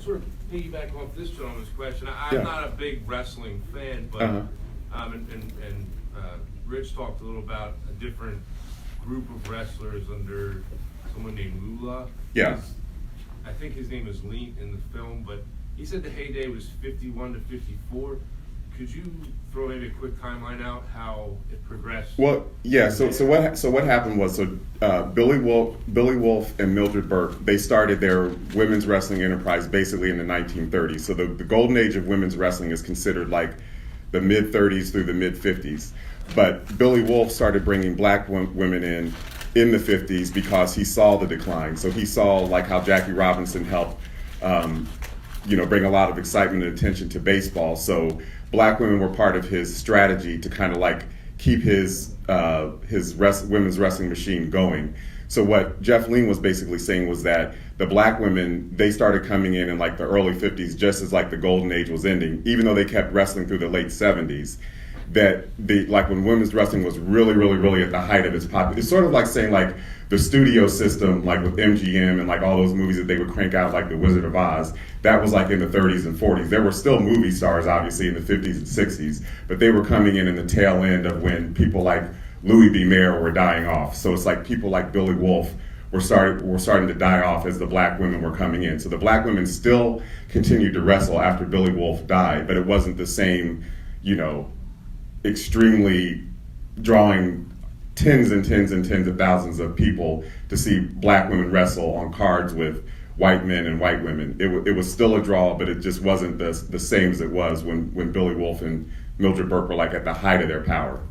sort of piggyback off this gentleman's question. I'm not a big wrestling fan, but Rich talked a little about a different group of wrestlers under someone named Lula. Yeah. I think his name is Lean in the film, but he said the heyday was 51 to 54. Could you throw maybe a quick timeline out how it progressed? Well, yeah. So what happened was Billy Wolf and Mildred Burke, they started their women's wrestling enterprise basically in the 1930s. So the golden age of women's wrestling is considered like the mid 30s through the mid 50s. But Billy Wolf started bringing black women in the 50s because he saw the decline. So he saw like how Jackie Robinson helped, bring a lot of excitement and attention to baseball. So black women were part of his strategy to kind of like keep his women's wrestling machine going. So what Jeff Lean was basically saying was that the black women, they started coming in like the early 50s, just as like the golden age was ending, even though they kept wrestling through the late 70s. That like when women's wrestling was really, really, really at the height of its popularity. It's sort of like saying like the studio system, like with MGM and like all those movies that they would crank out, like The Wizard of Oz. That was like in the 30s and 40s. There were still movie stars, obviously, in the 50s and 60s, but they were coming in the tail end of when people like Louis B. Mayer were dying off. So it's like people like Billy Wolf were starting to die off as the black women were coming in. So the black women still continued to wrestle after Billy Wolf died, but it wasn't the same, extremely drawing tens and tens and tens of thousands of people to see black women wrestle on cards with white men and white women. It was still a draw, but it just wasn't the same as it was when Billy Wolf and Mildred Burke were like at the height of their power.